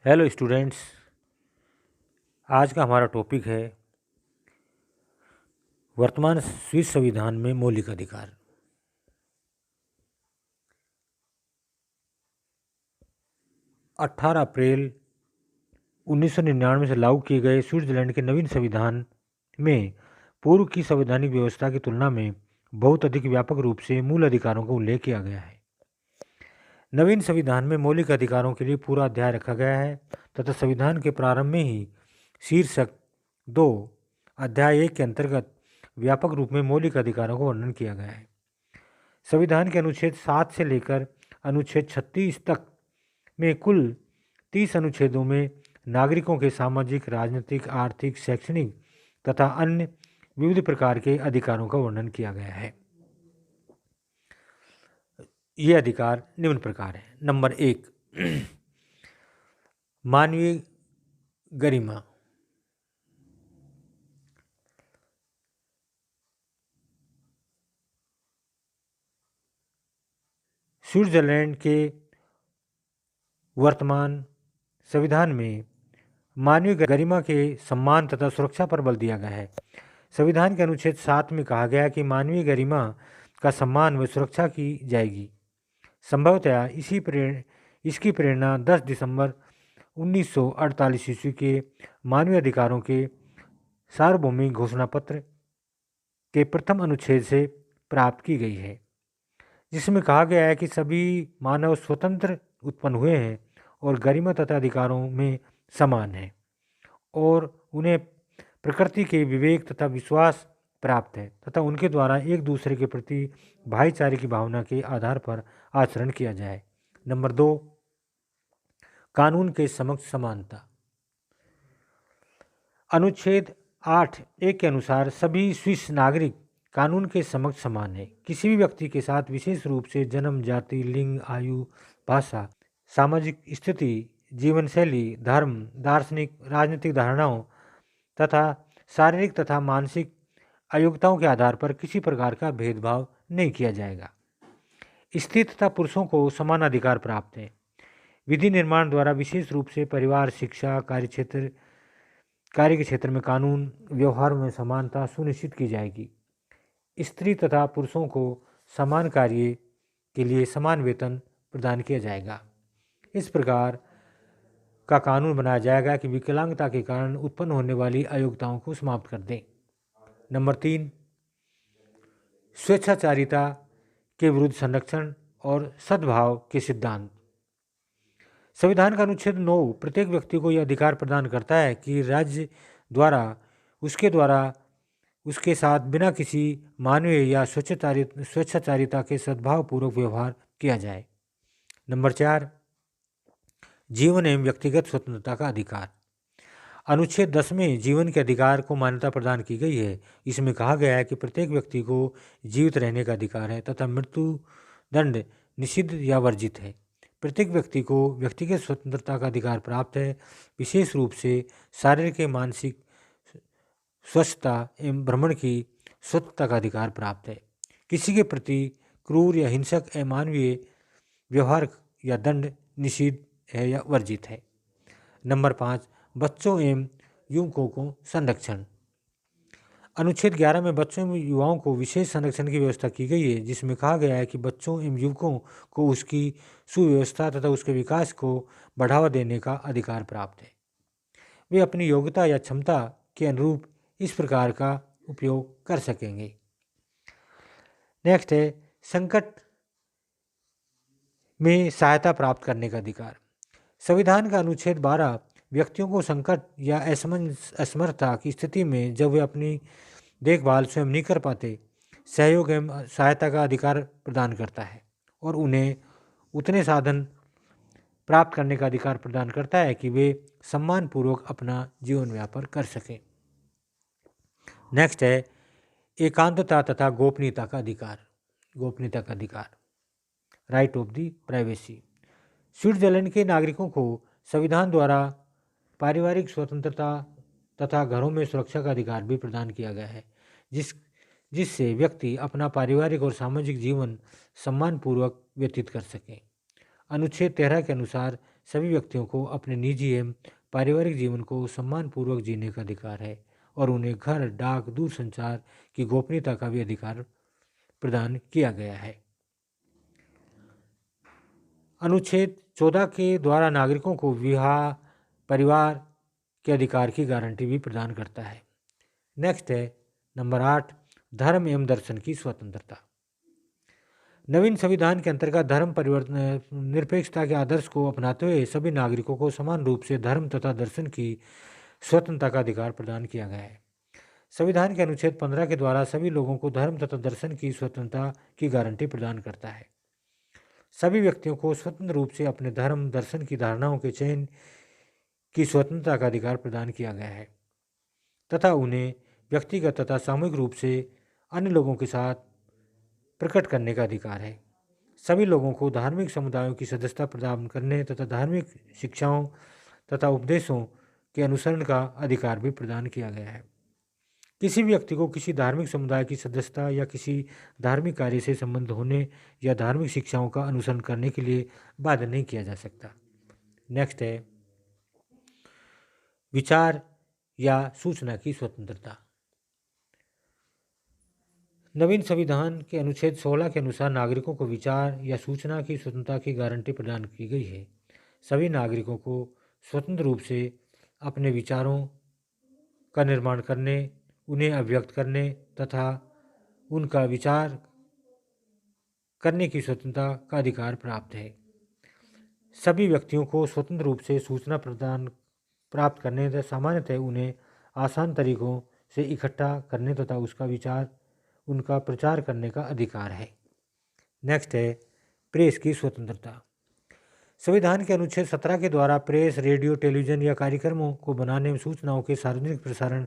Hello students. आज का हमारा टॉपिक है वर्तमान स्विस संविधान में मौलिक अधिकार। अट्ठारह अप्रैल 1999 से लागू किए गए स्विट्जरलैंड के नवीन संविधान में पूर्व की संवैधानिक व्यवस्था की तुलना में बहुत अधिक व्यापक रूप से मूल अधिकारों का उल्लेख किया गया है। नवीन संविधान में मौलिक अधिकारों के लिए पूरा अध्याय रखा गया है तथा संविधान के प्रारंभ में ही शीर्षक 2 अध्याय 1 के अंतर्गत व्यापक रूप में मौलिक अधिकारों का वर्णन किया गया है। संविधान के अनुच्छेद 7 से लेकर अनुच्छेद 36 तक में कुल 30 अनुच्छेदों में नागरिकों के सामाजिक, राजनीतिक, आर्थिक, शैक्षणिक तथा अन्य विविध प्रकार के अधिकारों का वर्णन किया गया है। ये अधिकार निम्न प्रकार हैं। नंबर 1, मानवीय गरिमा। स्विट्जरलैंड के वर्तमान संविधान में मानवीय गरिमा के सम्मान तथा सुरक्षा पर बल दिया गया है। संविधान के अनुच्छेद 7 में कहा गया है कि मानवीय गरिमा का सम्मान व सुरक्षा की जाएगी। संभवतः इसकी प्रेरणा 10 दिसंबर 1948 ईस्वी के मानवीय अधिकारों के सार्वभौमिक घोषणा पत्र के प्रथम अनुच्छेद से प्राप्त की गई है, जिसमें कहा गया है कि सभी मानव स्वतंत्र उत्पन्न हुए हैं और गरिमा तथा अधिकारों में समान हैं और उन्हें प्रकृति के विवेक तथा विश्वास प्राप्त है तथा उनके द्वारा एक दूसरे के प्रति भाईचारे की भावना के आधार पर आचरण किया जाए। नंबर 2, कानून के समक्ष समानता। अनुच्छेद 8(1) के अनुसार सभी स्विस नागरिक कानून के समक्ष समान है। किसी भी व्यक्ति के साथ विशेष रूप से जन्म, जाति, लिंग, आयु, भाषा, सामाजिक स्थिति, जीवन शैली, धर्म, दार्शनिक, राजनीतिक धारणाओं तथा शारीरिक तथा मानसिक अयोग्यताओं के आधार पर किसी प्रकार का भेदभाव नहीं किया जाएगा। स्त्री तथा पुरुषों को समान अधिकार प्राप्त है। विधि निर्माण द्वारा विशेष रूप से परिवार, शिक्षा, कार्य के क्षेत्र में कानून व्यवहार में समानता सुनिश्चित की जाएगी। स्त्री तथा पुरुषों को समान कार्य के लिए समान वेतन प्रदान किया जाएगा। इस प्रकार का कानून बनाया जाएगा कि विकलांगता के कारण उत्पन्न होने वाली अयोग्यताओं को समाप्त कर दें। नंबर 3, स्वेच्छाचारिता के विरुद्ध संरक्षण और सद्भाव के सिद्धांत। संविधान का अनुच्छेद 9 प्रत्येक व्यक्ति को यह अधिकार प्रदान करता है कि राज्य द्वारा उसके साथ बिना किसी मानवीय या स्वेच्छाचारिता के सद्भावपूर्वक व्यवहार किया जाए। नंबर 4, जीवन एवं व्यक्तिगत स्वतंत्रता का अधिकार। अनुच्छेद 10 में जीवन के अधिकार को मान्यता प्रदान की गई है। इसमें कहा गया है कि प्रत्येक व्यक्ति को जीवित रहने का अधिकार है तथा मृत्यु दंड निषिद्ध या वर्जित है। प्रत्येक व्यक्ति को व्यक्तिगत स्वतंत्रता का अधिकार प्राप्त है। विशेष रूप से शारीरिक एवं मानसिक स्वस्थता एवं भ्रमण की स्वतंत्रता का अधिकार प्राप्त है। किसी के प्रति क्रूर या हिंसक अमानवीय व्यवहार या दंड निषिद्ध है या वर्जित है। नंबर 5, बच्चों एवं युवकों को संरक्षण। अनुच्छेद 11 में बच्चों एवं युवाओं को विशेष संरक्षण की व्यवस्था की गई है, जिसमें कहा गया है कि बच्चों एवं युवकों को उसकी सुव्यवस्था तथा उसके विकास को बढ़ावा देने का अधिकार प्राप्त है। वे अपनी योग्यता या क्षमता के अनुरूप इस प्रकार का उपयोग कर सकेंगे। नेक्स्ट है संकट में सहायता प्राप्त करने का अधिकार। संविधान का अनुच्छेद 12 व्यक्तियों को संकट या असमर्थता की स्थिति में जब वे अपनी देखभाल स्वयं नहीं कर पाते, सहयोग एवं सहायता का अधिकार प्रदान करता है और उन्हें उतने साधन प्राप्त करने का अधिकार प्रदान करता है कि वे सम्मानपूर्वक अपना जीवन यापन कर सकें। नेक्स्ट है एकांतता तथा गोपनीयता का अधिकार। गोपनीयता का अधिकार, right of the privacy. Switzerland के नागरिकों को संविधान द्वारा पारिवारिक स्वतंत्रता तथा घरों में सुरक्षा का अधिकार भी प्रदान किया गया है, जिससे व्यक्ति अपना पारिवारिक और सामाजिक जीवन सम्मानपूर्वक व्यतीत कर सके। अनुच्छेद 13 के अनुसार सभी व्यक्तियों को अपने निजी एवं पारिवारिक जीवन को सम्मानपूर्वक जीने का अधिकार है और उन्हें घर, डाक, दूरसंचार की गोपनीयता का भी अधिकार प्रदान किया गया है। अनुच्छेद 14 के द्वारा नागरिकों को विवाह, परिवार के अधिकार की गारंटी भी प्रदान करता है। नेक्स्ट है नंबर 8, धर्म एवं दर्शन की स्वतंत्रता। नवीन संविधान के अंतर्गत धर्म परिवर्तन निरपेक्षता के आदर्श को अपनाते हुए सभी नागरिकों को समान रूप से धर्म तथा दर्शन की स्वतंत्रता का अधिकार प्रदान किया गया है। संविधान के अनुच्छेद 15 के द्वारा सभी लोगों को धर्म तथा दर्शन की स्वतंत्रता की गारंटी प्रदान करता है। सभी व्यक्तियों को स्वतंत्र रूप से अपने धर्म दर्शन की धारणाओं के चयन की स्वतंत्रता का अधिकार प्रदान किया गया है तथा उन्हें व्यक्तिगत तथा सामूहिक रूप से अन्य लोगों के साथ प्रकट करने का अधिकार है। सभी लोगों को धार्मिक समुदायों की सदस्यता प्रदान करने तथा धार्मिक शिक्षाओं तथा उपदेशों के अनुसरण का अधिकार भी प्रदान किया गया है। किसी भी व्यक्ति को किसी धार्मिक समुदाय की सदस्यता या किसी धार्मिक कार्य से संबंध होने या धार्मिक शिक्षाओं का अनुसरण करने के लिए बाध्य नहीं किया जा सकता। नेक्स्ट है विचार या सूचना की स्वतंत्रता। नवीन संविधान के अनुच्छेद 16 के अनुसार नागरिकों को विचार या सूचना की स्वतंत्रता की गारंटी प्रदान की गई है। सभी नागरिकों को स्वतंत्र रूप से अपने विचारों का निर्माण करने, उन्हें अभिव्यक्त करने तथा उनका विचार करने की स्वतंत्रता का अधिकार प्राप्त है। सभी व्यक्तियों को स्वतंत्र रूप से सूचना प्राप्त करने तथा सामान्यतः उन्हें आसान तरीकों से इकट्ठा करने तथा उसका विचार उनका प्रचार करने का अधिकार है। नेक्स्ट है प्रेस की स्वतंत्रता। संविधान के अनुच्छेद 17 के द्वारा प्रेस, रेडियो, टेलीविजन या कार्यक्रमों को बनाने में सूचनाओं के सार्वजनिक प्रसारण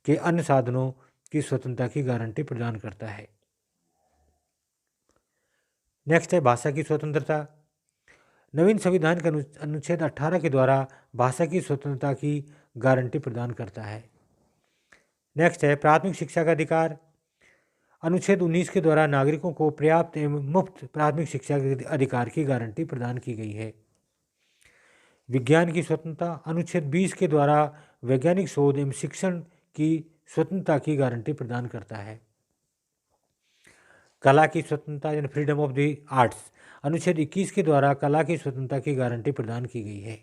के अन्य साधनों की स्वतंत्रता की गारंटी प्रदान करता है। नेक्स्ट है भाषा की स्वतंत्रता। नवीन संविधान के अनुच्छेद 18 के द्वारा भाषा की स्वतंत्रता की गारंटी प्रदान करता है। नेक्स्ट है प्राथमिक शिक्षा का अधिकार। अनुच्छेद 19 के द्वारा नागरिकों को पर्याप्त एवं मुफ्त प्राथमिक शिक्षा के अधिकार की गारंटी प्रदान की गई है। विज्ञान की स्वतंत्रता। अनुच्छेद 20 के द्वारा वैज्ञानिक शोध एवं शिक्षण की स्वतंत्रता की गारंटी प्रदान करता है। कला की स्वतंत्रता यानी फ्रीडम ऑफ द आर्ट्स। अनुच्छेद 21 के द्वारा कला की स्वतंत्रता की गारंटी प्रदान की गई है।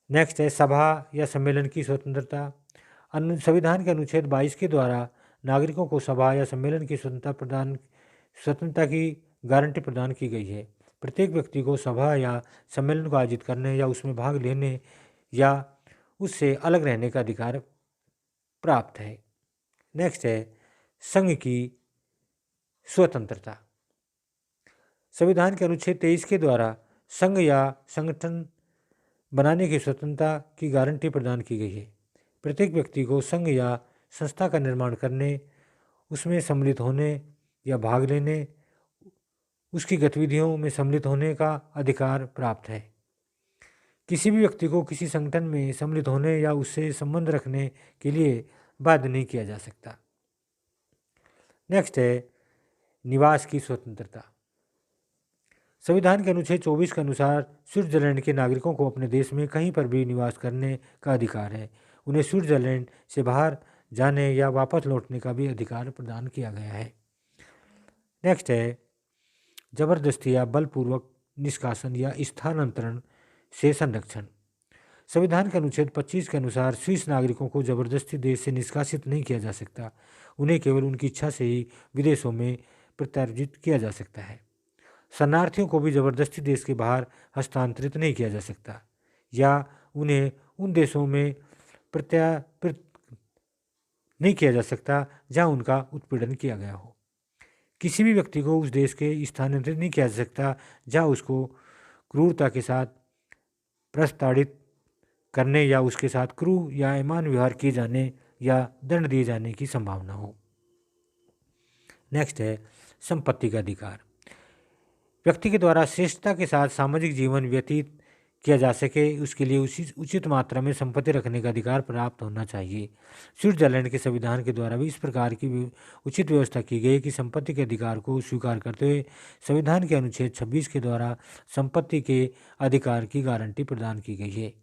नेक्स्ट है सभा या सम्मेलन की स्वतंत्रता। संविधान के अनुच्छेद 22 के द्वारा नागरिकों को सभा या सम्मेलन की स्वतंत्रता की गारंटी प्रदान की गई है। प्रत्येक व्यक्ति को सभा या सम्मेलन को आयोजित करने या उसमें भाग लेने या उससे अलग रहने का अधिकार प्राप्त है। नेक्स्ट है संघ की स्वतंत्रता। संविधान के अनुच्छेद 23 के द्वारा संघ या संगठन बनाने की स्वतंत्रता की गारंटी प्रदान की गई है। प्रत्येक व्यक्ति को संघ या संस्था का निर्माण करने, उसमें सम्मिलित होने या भाग लेने, उसकी गतिविधियों में सम्मिलित होने का अधिकार प्राप्त है। किसी भी व्यक्ति को किसी संगठन में सम्मिलित होने या उससे संबंध रखने के लिए बाध्य नहीं किया जा सकता। नेक्स्ट है निवास की स्वतंत्रता। संविधान के अनुच्छेद 24 के अनुसार स्विट्जरलैंड के नागरिकों को अपने देश में कहीं पर भी निवास करने का अधिकार है। उन्हें स्विट्जरलैंड से बाहर जाने या वापस लौटने का भी अधिकार प्रदान किया गया है। नेक्स्ट है जबरदस्ती या बलपूर्वक निष्कासन या स्थानांतरण से संरक्षण। संविधान के अनुच्छेद 25 के अनुसार स्विस नागरिकों को जबरदस्ती देश से निष्कासित नहीं किया जा सकता। उन्हें केवल उनकी इच्छा से ही विदेशों में प्रत्यार्जित किया जा सकता है। शरणार्थियों को भी जबरदस्ती देश के बाहर हस्तांतरित नहीं किया जा सकता या उन्हें उन देशों में नहीं किया जा सकता जहां उनका उत्पीड़न किया गया हो। किसी भी व्यक्ति को उस देश के स्थानांतरित नहीं किया जा सकता जहां उसको क्रूरता के साथ प्रताड़ित करने या उसके साथ क्रूर या अमान्य व्यवहार किए जाने या दंड दिए जाने की संभावना हो। नेक्स्ट है संपत्ति का अधिकार। व्यक्ति के द्वारा श्रेष्ठता के साथ सामाजिक जीवन व्यतीत किया जा सके उसके लिए उचित मात्रा में संपत्ति रखने का अधिकार प्राप्त होना चाहिए। स्विट्जरलैंड के संविधान के द्वारा भी इस प्रकार की उचित व्यवस्था की गई कि संपत्ति के अधिकार को स्वीकार करते हुए संविधान के अनुच्छेद 26 के द्वारा संपत्ति के अधिकार की गारंटी प्रदान की गई है।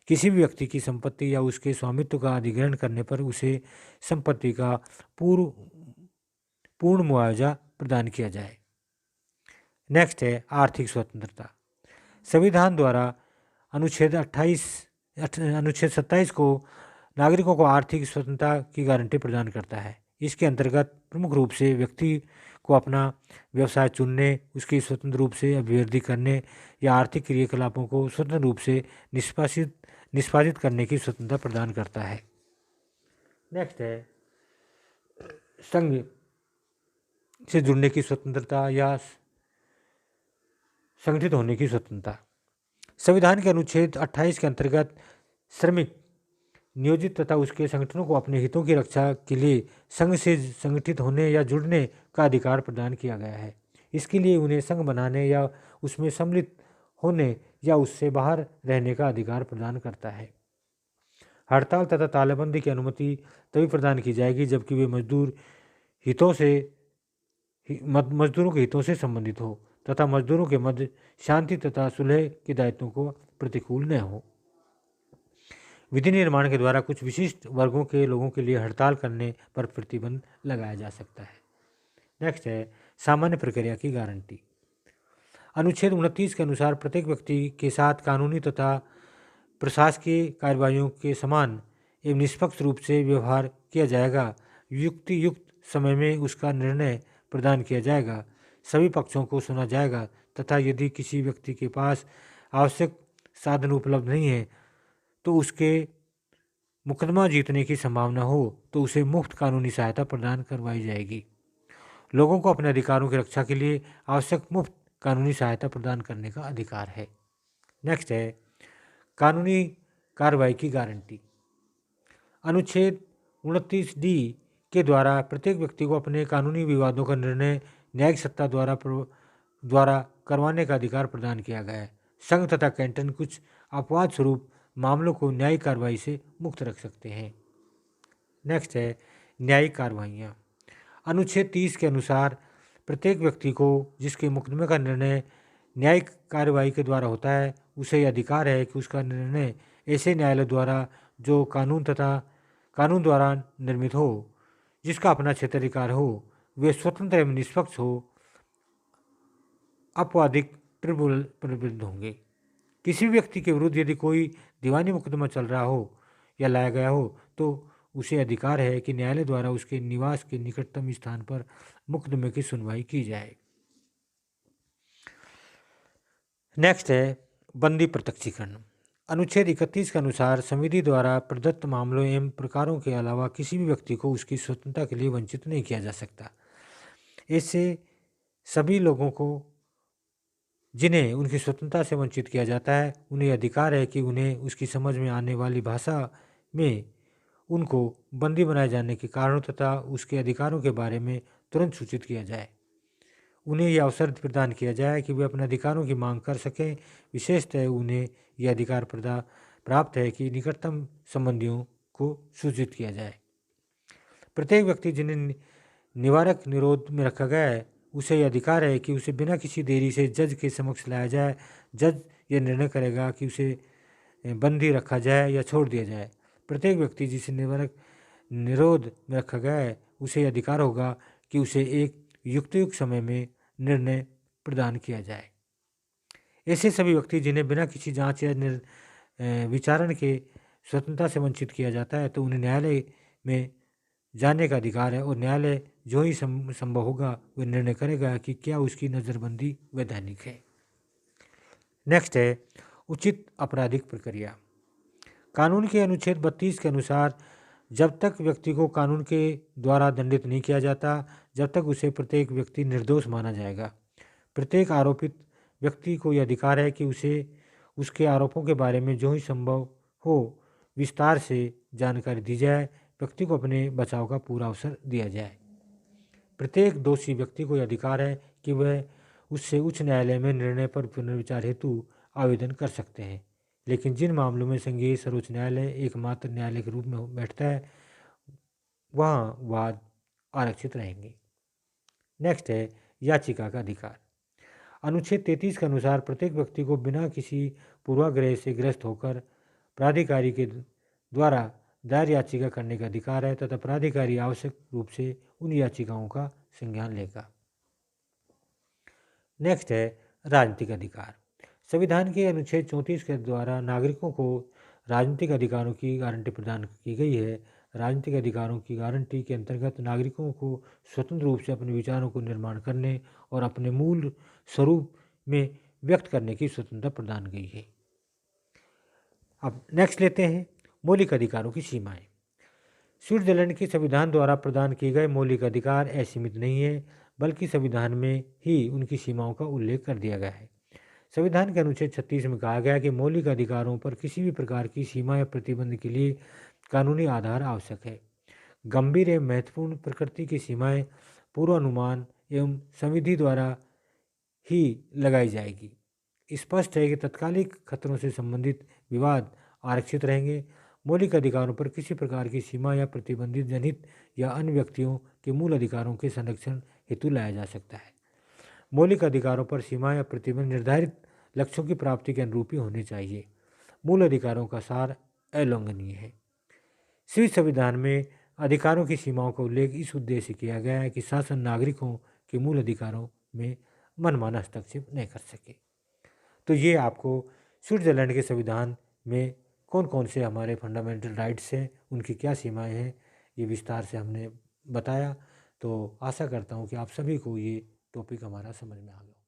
किसी भी व्यक्ति की संपत्ति या उसके स्वामित्व का अधिग्रहण करने पर उसे संपत्ति का पूर्ण मुआवजा प्रदान किया जाए। नेक्स्ट है आर्थिक स्वतंत्रता। संविधान द्वारा अनुच्छेद 27 को नागरिकों को आर्थिक स्वतंत्रता की गारंटी प्रदान करता है। इसके अंतर्गत प्रमुख रूप से व्यक्ति को अपना व्यवसाय चुनने, उसकी स्वतंत्र रूप से अभिवृद्धि करने या आर्थिक क्रियाकलापों को स्वतंत्र रूप से निष्पादित करने की स्वतंत्रता प्रदान करता है। नेक्स्ट है संघ से जुड़ने की स्वतंत्रता या संगठित होने की स्वतंत्रता। संविधान के अनुच्छेद 28 के अंतर्गत श्रमिक, नियोजित तथा उसके संगठनों को अपने हितों की रक्षा के लिए संघ से संगठित होने या जुड़ने का अधिकार प्रदान किया गया है। इसके लिए उन्हें संघ बनाने या उसमें सम्मिलित होने या उससे बाहर रहने का अधिकार प्रदान करता है। हड़ताल तथा तालाबंदी की अनुमति तभी प्रदान की जाएगी जबकि वे मजदूरों के हितों से संबंधित हो तथा मजदूरों के मध्य शांति तथा सुलह के दायित्वों को प्रतिकूल न हो। विधि निर्माण के द्वारा कुछ विशिष्ट वर्गों के लोगों के लिए हड़ताल करने पर प्रतिबंध लगाया जा सकता है। नेक्स्ट है सामान्य प्रक्रिया की गारंटी। अनुच्छेद 29 के अनुसार प्रत्येक व्यक्ति के साथ कानूनी तथा प्रशासकीय कार्रवाइयों के समान एवं निष्पक्ष रूप से व्यवहार किया जाएगा। युक्त समय में उसका निर्णय प्रदान किया जाएगा, सभी पक्षों को सुना जाएगा तथा यदि किसी व्यक्ति के पास आवश्यक साधन उपलब्ध नहीं है तो उसके मुकदमा जीतने की संभावना हो तो उसे मुफ्त कानूनी सहायता प्रदान करवाई जाएगी। लोगों को अपने अधिकारों की रक्षा के लिए आवश्यक मुफ्त कानूनी सहायता प्रदान करने का अधिकार है। नेक्स्ट है कानूनी कार्रवाई की गारंटी। अनुच्छेद 29D के द्वारा प्रत्येक व्यक्ति को अपने कानूनी विवादों का निर्णय न्यायिक सत्ता द्वारा करवाने का अधिकार प्रदान किया गया है। संघ तथा कैंटन कुछ अपवाद स्वरूप मामलों को न्यायिक कार्रवाई से मुक्त रख सकते हैं। नेक्स्ट है न्यायिक कार्रवाइयाँ। अनुच्छेद 30 के अनुसार प्रत्येक व्यक्ति को जिसके मुकदमे का निर्णय न्यायिक कार्रवाई के द्वारा होता है उसे यह अधिकार है कि उसका निर्णय ऐसे न्यायालय द्वारा जो कानून द्वारा निर्मित हो, जिसका अपना क्षेत्राधिकार हो, वे स्वतंत्र एवं निष्पक्ष हो, आपराधिक प्रबुद्ध होंगे। किसी भी व्यक्ति के विरुद्ध यदि कोई दीवानी मुकदमा चल रहा हो या लाया गया हो तो उसे अधिकार है कि न्यायालय द्वारा उसके निवास के निकटतम स्थान पर मुकदमे की सुनवाई की जाए। नेक्स्ट है बंदी प्रत्यक्षीकरण। अनुच्छेद 31 के अनुसार संविधि द्वारा प्रदत्त मामलों एवं प्रकारों के अलावा किसी भी व्यक्ति को उसकी स्वतंत्रता के लिए वंचित नहीं किया जा सकता। इससे सभी लोगों को जिन्हें उनकी स्वतंत्रता से वंचित किया जाता है उन्हें अधिकार है कि उन्हें उसकी समझ में आने वाली भाषा में उनको बंदी बनाए जाने के कारणों तथा उसके अधिकारों के बारे में तुरंत सूचित किया जाए। उन्हें यह अवसर प्रदान किया जाए कि वे अपने अधिकारों की मांग कर सकें। विशेषतः उन्हें यह अधिकार प्राप्त है कि निकटतम संबंधियों को सूचित किया जाए। प्रत्येक व्यक्ति जिन्हें निवारक निरोध में रखा गया है उसे यह अधिकार है कि उसे बिना किसी देरी से जज के समक्ष लाया जाए। जज यह निर्णय करेगा कि उसे बंदी रखा जाए या छोड़ दिया जाए। प्रत्येक व्यक्ति जिसे निवारक निरोध में रखा गया है उसे यह अधिकार होगा कि उसे एक युक्त समय में निर्णय प्रदान किया जाए। ऐसे सभी व्यक्ति जिन्हें बिना किसी जांच या विचारण के स्वतंत्रता से वंचित किया जाता है तो उन्हें न्यायालय में जाने का अधिकार है और न्यायालय जो ही संभव होगा वह निर्णय करेगा कि क्या उसकी नज़रबंदी वैधानिक है। नेक्स्ट है उचित आपराधिक प्रक्रिया। कानून के अनुच्छेद 32 के अनुसार जब तक व्यक्ति को कानून के द्वारा दंडित नहीं किया जाता जब तक उसे प्रत्येक व्यक्ति निर्दोष माना जाएगा। प्रत्येक आरोपित व्यक्ति को यह अधिकार है कि उसे उसके आरोपों के बारे में जो ही संभव हो विस्तार से जानकारी दी जाए। व्यक्ति को अपने बचाव का पूरा अवसर दिया जाए। प्रत्येक दोषी व्यक्ति को यह अधिकार है कि वह उससे उच्च न्यायालय में निर्णय पर पुनर्विचार हेतु आवेदन कर सकते हैं, लेकिन जिन मामलों में संघीय सर्वोच्च न्यायालय एकमात्र न्यायालय के रूप में बैठता है वहाँ वाद आरक्षित रहेंगे। नेक्स्ट है याचिका का अधिकार। अनुच्छेद 33 के अनुसार प्रत्येक व्यक्ति को बिना किसी पूर्वाग्रह से ग्रस्त होकर प्राधिकारी के द्वारा दायर याचिका करने का अधिकार है तथा प्राधिकारी आवश्यक रूप से उन याचिकाओं का संज्ञान लेगा। नेक्स्ट है राजनीतिक अधिकार। संविधान के अनुच्छेद 34 के द्वारा नागरिकों को राजनीतिक अधिकारों की गारंटी प्रदान की गई है। राजनीतिक अधिकारों की गारंटी के अंतर्गत नागरिकों को स्वतंत्र रूप से अपने विचारों को निर्माण करने और अपने मूल स्वरूप में व्यक्त करने की स्वतंत्रता प्रदान गई है। अब नेक्स्ट लेते हैं मौलिक अधिकारों की सीमाएं। स्विट्जरलैंड के संविधान द्वारा प्रदान किए गए मौलिक अधिकार असीमित नहीं है, बल्कि संविधान में ही उनकी सीमाओं का उल्लेख कर दिया गया है। संविधान के अनुच्छेद 36 में कहा गया है कि मौलिक अधिकारों पर किसी भी प्रकार की सीमा या प्रतिबंध के लिए कानूनी आधार आवश्यक है। गंभीर एवं महत्वपूर्ण प्रकृति की सीमाएं पूर्वानुमान एवं संविधि द्वारा ही लगाई जाएगी। स्पष्ट है कि तत्कालिक खतरों से संबंधित विवाद आरक्षित रहेंगे। मौलिक अधिकारों पर किसी प्रकार की सीमा या प्रतिबंधित जनहित या अन्य व्यक्तियों के मूल अधिकारों के संरक्षण हेतु लाया जा सकता है। मौलिक अधिकारों पर सीमा या प्रतिबंध निर्धारित लक्ष्यों की प्राप्ति के अनुरूप ही होने चाहिए। मूल अधिकारों का सार अलोंघनीय है। स्विस संविधान में अधिकारों की सीमाओं का उल्लेख इस उद्देश्य से किया गया है कि शासन नागरिकों के मूल अधिकारों में मनमाना हस्तक्षेप नहीं कर सके। तो ये आपको स्विट्जरलैंड के संविधान में कौन कौन से हमारे फंडामेंटल राइट्स हैं, उनकी क्या सीमाएं हैं, ये विस्तार से हमने बताया। तो आशा करता हूँ कि आप सभी को ये टॉपिक हमारा समझ में आ गया।